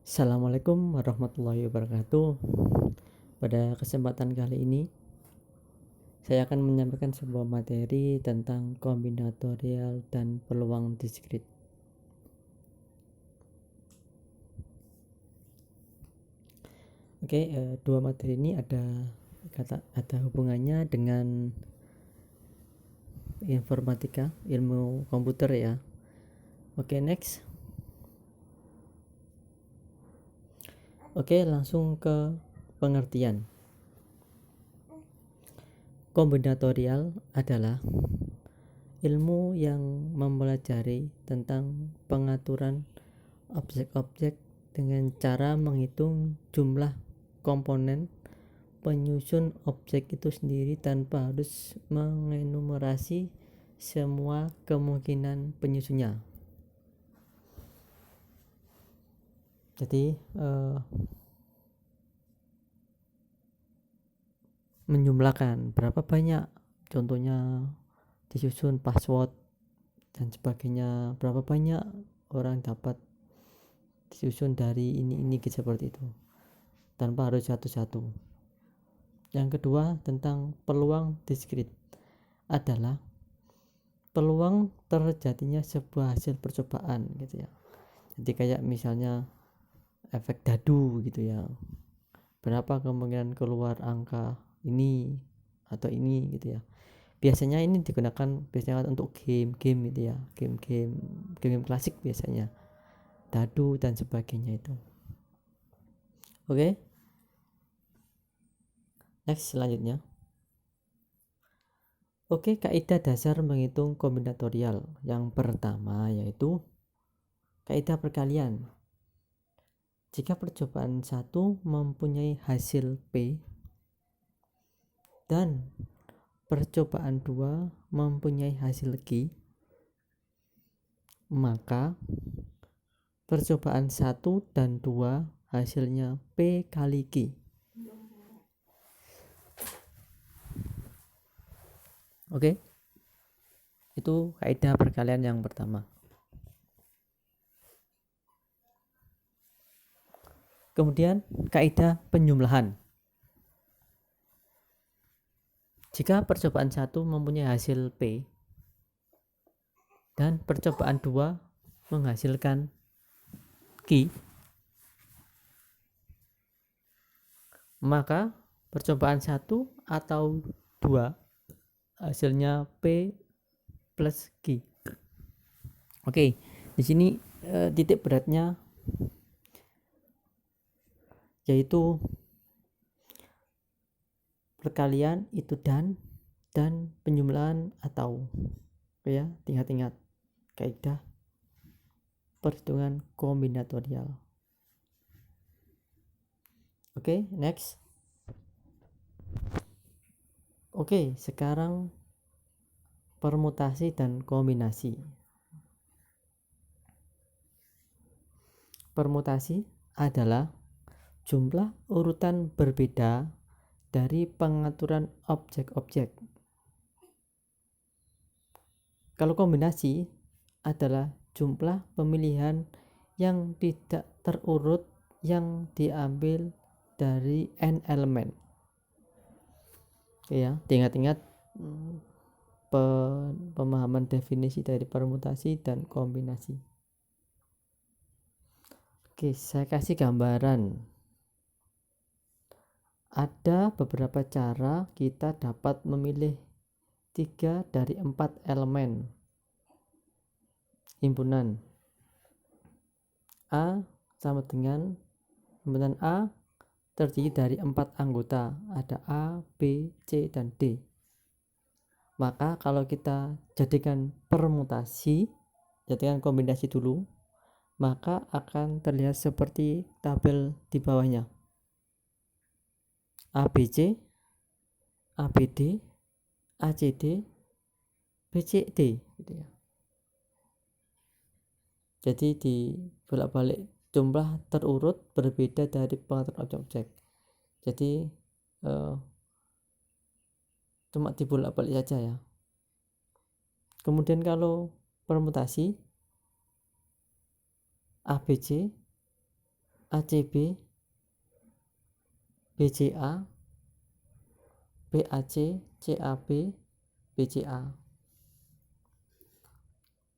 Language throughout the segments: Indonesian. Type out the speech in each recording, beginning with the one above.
Assalamualaikum warahmatullahi wabarakatuh. Pada kesempatan kali ini, saya akan menyampaikan sebuah materi tentang kombinatorial dan peluang diskrit. Dua materi ini ada hubungannya dengan informatika, ilmu komputer ya. Next. Langsung ke pengertian. Kombinatorial adalah ilmu yang mempelajari tentang pengaturan objek-objek dengan cara menghitung jumlah komponen penyusun objek itu sendiri tanpa harus mengenumerasi semua kemungkinan penyusunnya. Jadi menjumlahkan berapa banyak, contohnya disusun password dan sebagainya, berapa banyak orang dapat disusun dari ini seperti itu, tanpa harus satu-satu. Yang kedua, tentang peluang diskrit adalah peluang terjadinya sebuah hasil percobaan gitu ya. Jadi kayak misalnya efek dadu gitu ya, berapa kemungkinan keluar angka ini atau ini gitu ya. Biasanya ini digunakan untuk game gitu ya, game klasik biasanya, dadu dan sebagainya itu. Next, selanjutnya. Kaidah dasar menghitung kombinatorial. Yang pertama yaitu kaidah perkalian. Jika percobaan 1 mempunyai hasil P dan percobaan 2 mempunyai hasil Q, maka percobaan 1 dan 2 hasilnya P kali Q. Itu kaidah perkalian yang pertama. Kemudian kaidah penjumlahan. Jika percobaan 1 mempunyai hasil P dan percobaan 2 menghasilkan Q, maka percobaan 1 atau 2 hasilnya P plus Q. Di sini titik beratnya yaitu perkalian itu dan penjumlahan atau ya, ingat kaidah perhitungan kombinatorial. Next. Sekarang permutasi dan kombinasi. Permutasi adalah jumlah urutan berbeda dari pengaturan objek-objek. Kalau kombinasi adalah jumlah pemilihan yang tidak terurut yang diambil dari n elemen. Ingat-ingat pemahaman definisi dari permutasi dan kombinasi. Saya kasih gambaran. Ada beberapa cara kita dapat memilih 3 dari 4 elemen himpunan. A sama dengan himpunan A terdiri dari 4 anggota, ada A, B, C, dan D. Maka kalau kita jadikan permutasi, jadikan kombinasi dulu, maka akan terlihat seperti tabel di bawahnya. ABC, ABD, ACD, BCD gitu ya. Jadi di bolak-balik jumlah terurut berbeda dari pengaturan objek-objek. Jadi cuma dibolak-balik saja ya. Kemudian kalau permutasi ABC ACB, BCA, BAC, CAB, BCA,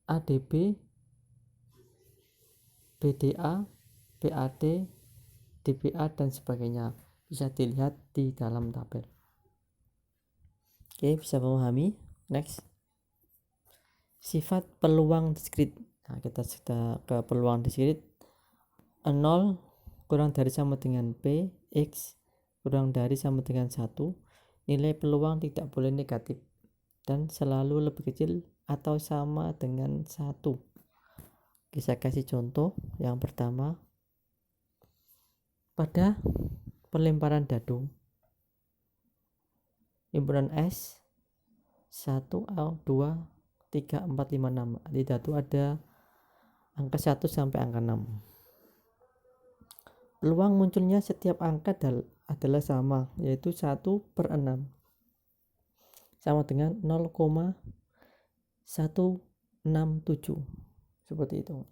ADB, BDA, BAD, DBA, dan sebagainya. Bisa dilihat di dalam tabel. Oke, bisa memahami. Next, sifat peluang diskrit. Nah, kita sudah ke peluang diskrit. 0 kurang dari sama dengan P, X kurang dari sama dengan 1. Nilai peluang tidak boleh negatif dan selalu lebih kecil atau sama dengan 1. Bisa kasih contoh. Yang pertama, pada pelemparan dadu, himpunan S 1, 2, 3, 4, 5, 6. Di dadu ada angka 1 sampai angka 6. Peluang munculnya setiap angka adalah sama, yaitu 1/6, sama dengan 0,167, seperti itu.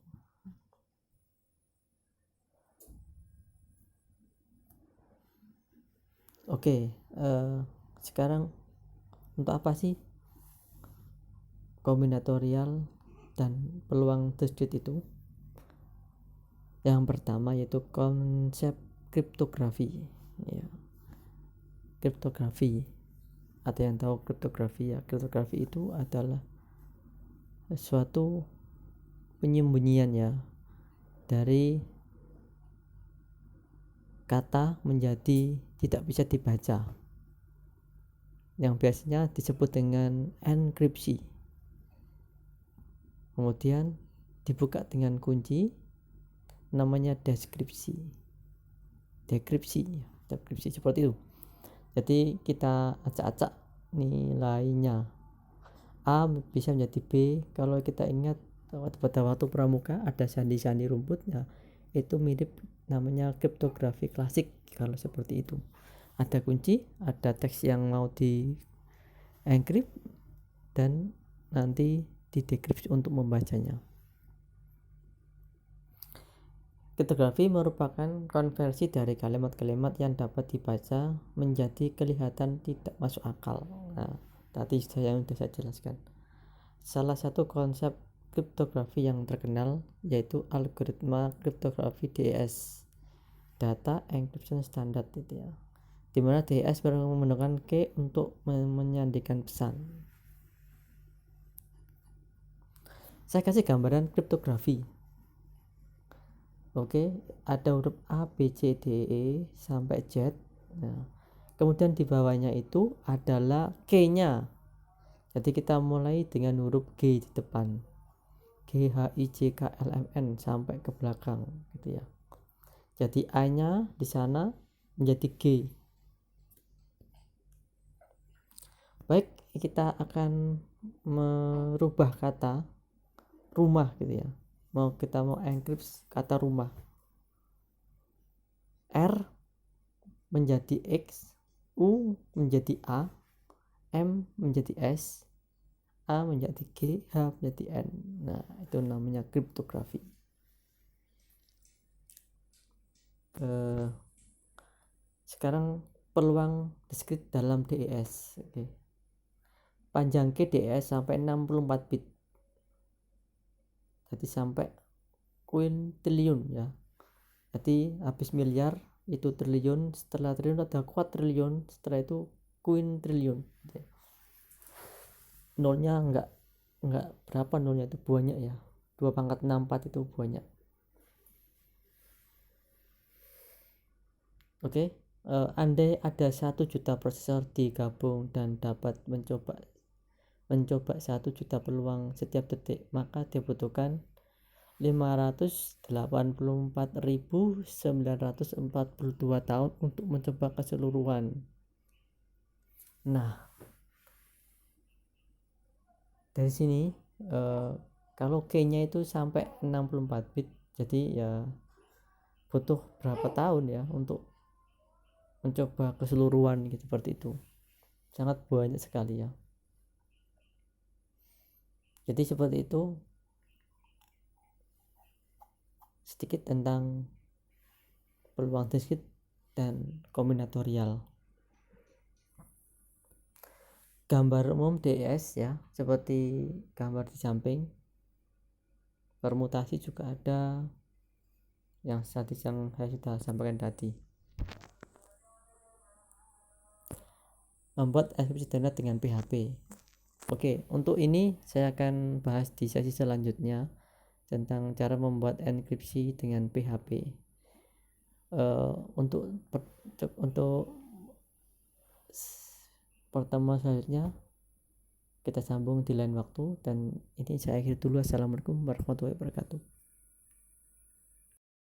Oke, sekarang untuk apa sih kombinatorial dan peluang diskrit itu? Yang pertama yaitu konsep kriptografi. Ya. Kriptografi, ada yang tahu kriptografi ya? Kriptografi itu adalah suatu penyembunyian ya dari kata menjadi tidak bisa dibaca, yang biasanya disebut dengan enkripsi. Kemudian dibuka dengan kunci, namanya dekripsi seperti itu. Jadi kita acak-acak nilainya, A bisa menjadi B. Kalau kita ingat pada waktu pramuka ada sandi-sandi rumput, ya itu mirip, namanya kriptografi klasik. Kalau seperti itu, ada kunci, ada teks yang mau di encrypt dan nanti didekripsi untuk membacanya. Kriptografi merupakan konversi dari kalimat-kalimat yang dapat dibaca menjadi kelihatan tidak masuk akal. Nah, tadi yang sudah saya jelaskan. Salah satu konsep kriptografi yang terkenal yaitu algoritma kriptografi DES, Data Encryption Standard, itu ya, dimana DES menggunakan key untuk menyandikan pesan. Saya kasih gambaran kriptografi. Oke, ada huruf A, B, C, D, E sampai Z. Nah, kemudian di bawahnya itu adalah K-nya. Jadi kita mulai dengan huruf G di depan. G, H, I, J, K, L, M, N sampai ke belakang, gitu ya. Jadi A-nya di sana menjadi G. Baik, kita akan merubah kata rumah, gitu ya. Kita mau encrypt kata rumah. R menjadi X, U menjadi A, M menjadi S, A menjadi G, H menjadi N. Nah, itu namanya kriptografi. Sekarang peluang diskrit dalam DES. Oke. Panjang key DES sampai 64 bit. Jadi sampai kuintillion ya. Jadi habis miliar itu triliun, setelah triliun ada kuadriliun, setelah itu kuintillion. Nolnya enggak berapa, nolnya itu banyak ya, 2/64 itu banyak. Oke. Andai ada 1 juta prosesor digabung dan dapat mencoba 1 juta peluang setiap detik, maka dibutuhkan 584.942 tahun untuk mencoba keseluruhan. Nah, dari sini kalau key-nya itu sampai 64 bit, jadi ya butuh berapa tahun ya untuk mencoba keseluruhan, gitu, seperti itu. Sangat banyak sekali ya. Jadi seperti itu sedikit tentang peluang diskrit dan kombinatorial. Gambar umum DES ya, seperti gambar di samping. Permutasi juga ada, yang saya sudah sampaikan tadi. Membuat enkripsi download dengan PHP. Oke, untuk ini saya akan bahas di sesi selanjutnya tentang cara membuat enkripsi dengan PHP. Untuk pertemuan selanjutnya kita sambung di lain waktu, dan ini saya akhiri dulu. Assalamualaikum warahmatullahi wabarakatuh.